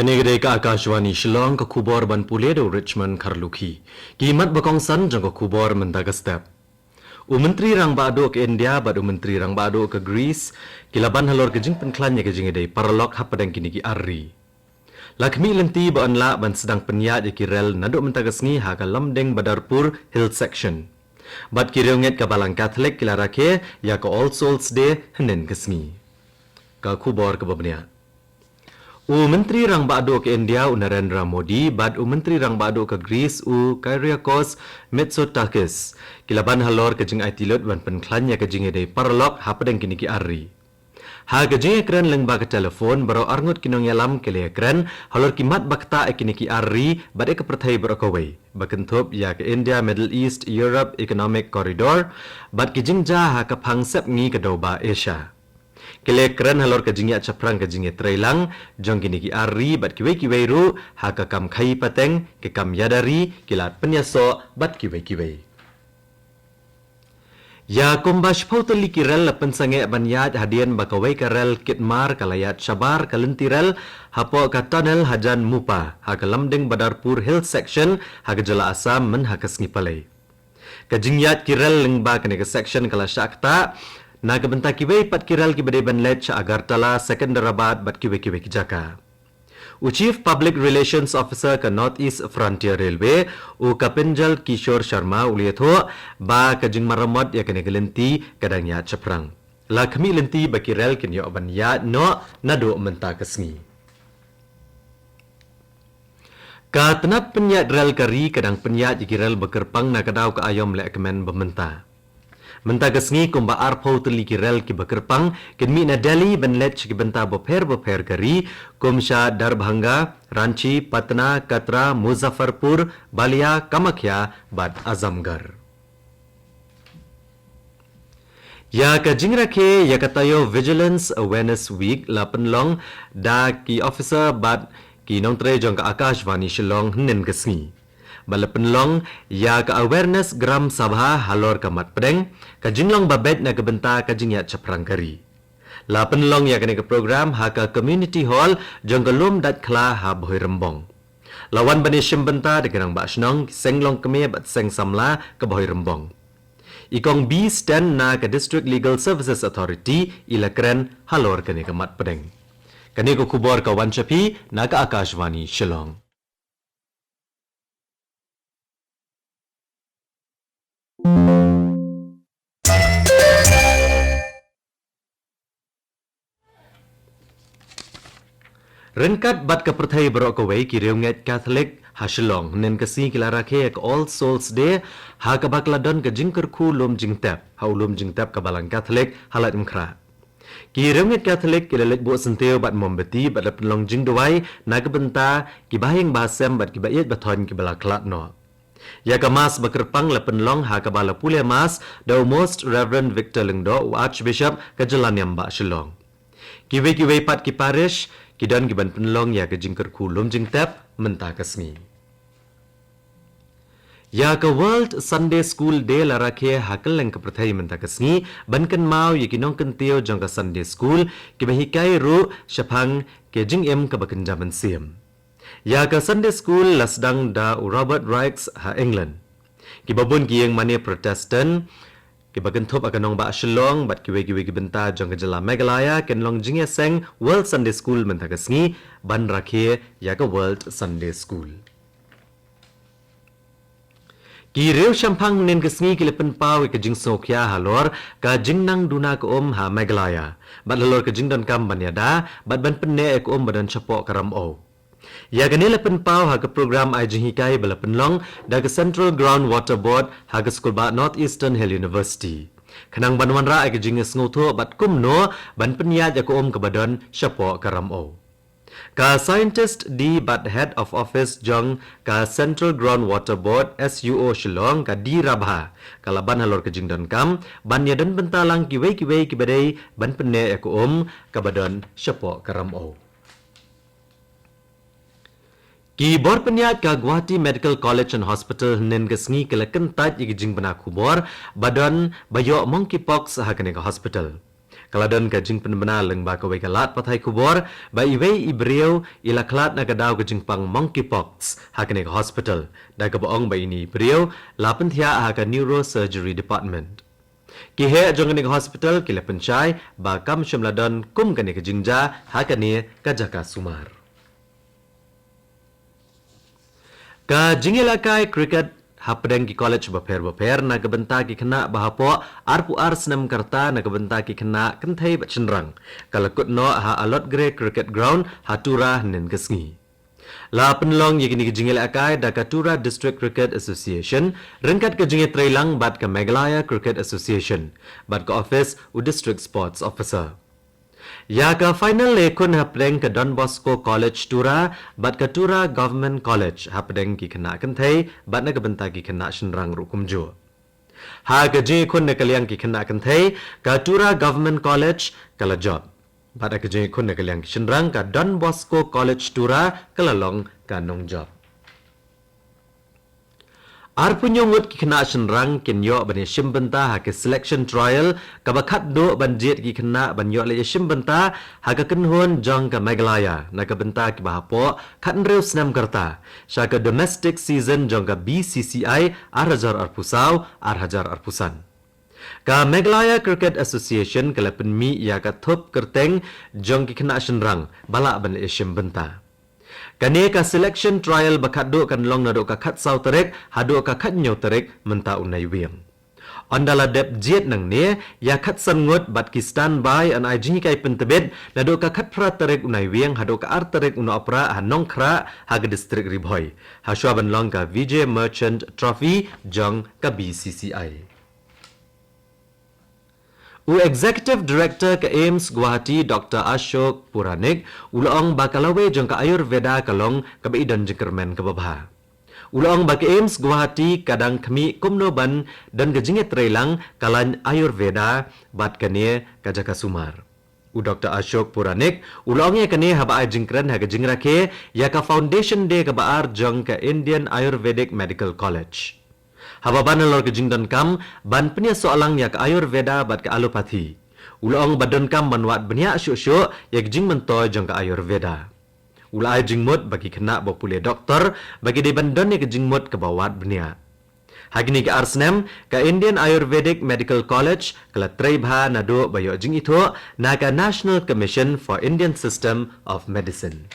Kanegede ka Akashwani Shillong ka kubor ban puledo Richmond Karluki. Kimat bakong san jang ka kubor mentagastep. Menteri Rang Bado ke India bad Menteri Rang Bado ke Greece kilaban halor ke jing penklannya ke jingede paralok hapadang kini ki arri. Lakmi lenti ba anla ban sedang penyat ya kirel naduk mentagasngi ha ka lamdeng Badarpur Hill Section. Bad kirionget ka balang Catholic kilarake ya ka All Souls Day henen kesngi. Ka kubor ke babniat. Menteri Rang Bado ke India Narendra Modi bad Menteri Rang Bado ke Greece Kyriakos Mitsotakis kilaban halor ke jing aitilot ban penklannya ke jing ede paralok hapadang kini ki arri. Ha ke jing ekran lengba ke telefon baro arngut kinong yalam ke le ekran halor kimat bakta kini ki arri bad ke perthai berokawai bakentop ya ke India Middle East Europe Economic Corridor bad ki jing ja ha ke pangsep ngi ke doba Asia. Kele keren halor ke jingya caprang ke jingya trailang jong kini ki arri bat kiwei ru ha ka kam khai pateng ke kam yadari kilat penyaso bat kiwei. Ya kombash pautali kirel pensange banyat hadian bakawai karel kitmar kalayat syabar kalentirel hapo ka tunnel hajan mupa ha ka lamdeng Badarpur Hill Section ha ka jala asam men ha ka snipalai. Ka jingyat kirel lengba kene ke section kala syakta Naga bentak kiwei pat kiral ki bade banlet cha Agartala Secunderabad bat kiwei ki jaka. Chief Public Relations Officer ka North East Frontier Railway Kapinjal Kishore Sharma uliyatho ba ka jing maramot ya kene gelenti kadang ya caprang. La kami lenti ba kiral kin yo ban ya no nado menta kesngi. Ka tenap penyat rel kari kadang penyat ikirel bekerpang na kadau ka ayom le kemen bementa. Mentagasngi kumba arpo tuli kirel ki bekerpang kenmi na Delhi benlet ki benta boper kari kumsha Darbhanga, Ranchi, Patna, Katra, Muzaffarpur, Balia, Kamakhya, bad Azamgarh. Ya ka jingrakhe ya katayo Vigilance Awareness Week la penlong da ki officer bad ki nongtre jong ka Akashvani Shillong hnen kasngi. Bala penlong ya ka awareness gram sabha halor kamat pedeng ka jinglong babet na kebenta ka jingyat caprang kari. La penlong ya kene ke program ha ka community hall jong ka lum dat kla ha boy rembong. Lawan bani benta de gerang ba snong senglong keme bat seng samla ka boy rembong. Ikong B stand na ka District Legal Services Authority ila keren halor kene kamat pedeng. Kene ko kubor ka wanchapi na ka Akashvani Shillong. Renkat bat ke perthai berokawai ki reunget Catholic Hashilong nen kasi kilarake ke All Souls Day ha ka bakladon ke jingker khu lom jingtap ha ulom jingtap ka balang Catholic halat mkhra. Ki reunget Catholic kilalet bo senteo bat mombeti bat penlong jingdawai na ke benta ki bahing basem bat ki bayet bathon ki balaklat no. Ya ka mas bakerpang la penlong ha ka bala pule mas the Most Reverend Victor Lengdo Archbishop ka Jelanyam ba Shillong. Kiwei pat ki parish kidan giban penlong ya ke jingker khu lom jingtap menta kasmi. Ya ke World Sunday School Day la rakhe hakal leng ke perthai menta kasmi bankan mau ya kinong kentio jong ka Sunday School ki bahikai ru syapang ke jing em ke bakan jaman siam. Ya ke Sunday School la sedang da Robert Rikes ha England. Ki babun ki yang mane Protestant ki bagentop akanong ba Shillong bat kiwe ki benta jong kejala Meghalaya kenlong jingya seng World Sunday School mentagasngi ban rakhe ya ka World Sunday School. Ki reu shampang nen kesngi ki lepen pau ke jing sokya halor ka jingnang duna ka ha Meghalaya bat halor ke jingdon kam banyada bat ban penne ek badan chapok karam o. Ya ganila penpau ha ke program ai jinghikai bala penlong da ke Central Groundwater Board ha ke School ba Northeastern Hill University. Kanang banwan ra ai ke jinges ngoto bat kumno ban penyat ya ke badan syapo karam o. Ka scientist di bat head of office jong ka Central Groundwater Board SUO Shillong ka di Rabha kalaban halor ke jingdon kam ban ya dan bentalang kiwei ki badai ban penne ya ke ka badan syapo karam o. Ki bor penyat ka Guwahati Medical College and Hospital nen gesngi kala kentat igi jing bana kubor badan bayo monkeypox ha kene ka hospital. Kaladon ka jing penbena leng ba kawai kalat pathai kubor ba iwei ibreu ila klat na kadaw ka jing pang monkeypox hakane ka hospital da ka baong ba ini ibreu lapan thia ha ka neurosurgery department. Kihe jong ka hospital kila pencai ba kam syamladon kum kane ka jingja hakane ka jaka sumar. Ka jingelakai cricket hapdeng ki college baper na kabenta ki kena bahapo arpu senam karta na kabenta ki kena kentai bachenrang kalakut no ha alot gre cricket ground hatura nen kesngi. La penlong yakini ki jingelakai da Katura District Cricket Association rengkat ke jinge trailang bat ke Meghalaya Cricket Association bat ke office u district sports officer. Ya ka final lekun hapdeng ke Don Bosco College Tura bat ke Tura Government College hapdeng ki kena kentai bat na kabenta ki kena shenrang rukumjo. Ha ke jinge kun na kaliang ki kena kentai ke Tura Government College kala job. Bat ke jinge kun na kaliang ki shenrang ke Don Bosco College Tura kala long ka nong job. Arpunyongut ki kena shenrang kinyo bani shimbenta ha ke selection trial ka bakat do banjit ki kena banyo le shimbenta ha ka kenhon jong ka Meghalaya na ka benta ki bahapo katnreu senam karta sha ka domestic season jong ka BCCI arhajar arpusau arhajar arpusan. Ka Meghalaya Cricket Association ka lepen mi ya ka thup kerteng jong ki kena shenrang bala ban le shimbenta. Kane ka selection trial bakat do kan long na do ka khat sau terek hado ka khat nyo terek menta unai wiang. Ondala dep jet nang ne ya khat sangot bat ki standby an ai jingi kai pentebet na do ka khat pra terek unai wiang hado ka ar terek una opera hanong khra ha ga district ribhoi. Ha shwa ban long ka Vijay Merchant Trophy jong ka BCCI. Executive Director ke AIMS Guwahati Dr. Ashok Puranik ulong bakalawe jong ka Ayurveda kalong ka baidan jengkermen ke babha. Ulong bak AIMS Guwahati kadang kami kumnoban dan gejinget trailang kalan Ayurveda bat kane ka jaka sumar. Dr. Ashok Puranik ulongnya kane haba jengkren ha jengrake ya ka foundation day ka baar jong ka Indian Ayurvedic Medical College. Haba ban lor ke jingdon kam ban penia soalang yak Ayurveda bat ke alopati. Ulong badon kam manwat benia syuk-syuk yak jing mentoy jong ke Ayurveda. Ulai jingmut bagi kena bopule doktor bagi di bandon yak jingmut ke bawat benia. Hagini ke arsnem ke Indian Ayurvedic Medical College kala treibha nado bayo jing itu na ke National Commission for Indian System of Medicine.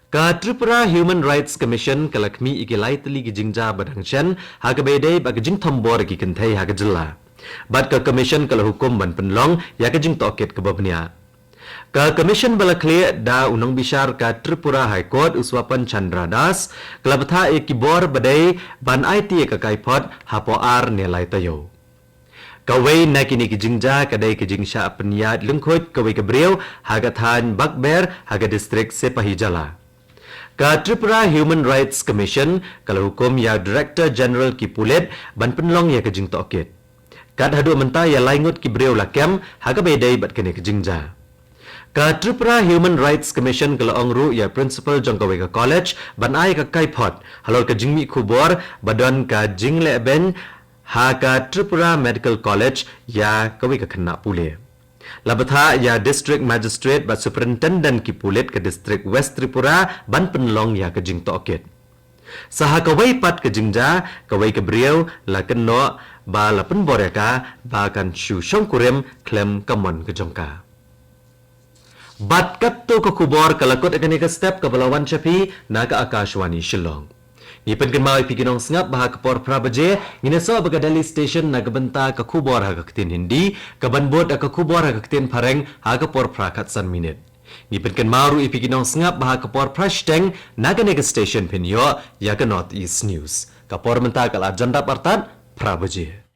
Ka Tripura Human Rights Commission kalakmi ikilai teli ki jingja badangshan ha ka bedai bag jing thombor ki kenthai ha ka jilla. Bat ka commission kala hukum ban penlong ya ka jing toket ke babnia. Ka commission bala clear da unang bishar ka Tripura High Court uswapan Chandra Das kala batha ek kibor badai ban IT ka kaipot ha po ar nelai tayo. Kawai na kini ki jingja kadai ki jingsha apniat lengkhot kawai ka breu ha ka than bakber ha ka district Sepahijala. Ka Tripura Human Rights Commission kalau hukum ya Director General ki Pulet ban penlong ya ke jing toket. Kat hadu menta ya laingut ki breu lakem ha ka bedai bat kene ke jingja. Ka Tripura Human Rights Commission kalau ongru ya Principal Jongkawe ka College ban ai ka kaipot halol ka jingmi kubor badon ka jingle ben ha ka Tripura Medical College ya kawe ka kena pule. Labatha ya District Magistrate ba Superintendent ki Pulet ke District West Tripura ban penlong ya ke jing toket. Saha kawai pat ke jingja kawai ke briau la kenno ba la penboreka ba kan shu shongkurem klem kamon ke jongka. Bat katto ke kubor kalakot akan ke step ke balawan chapi na ke Akashwani Shillong. Ni pengen mau pikinong sengap bahak por prabaje ngine so baga Delhi station na gabenta ka kubor ha kaktin hindi ka banbot ka kubor ha kaktin pareng ha ka por prakat san minute. Ni pengen mau ipikinong sengap bahak por prashteng na ka nega station pinyo ya ka North East News. Ka por menta kala agenda partan prabaje.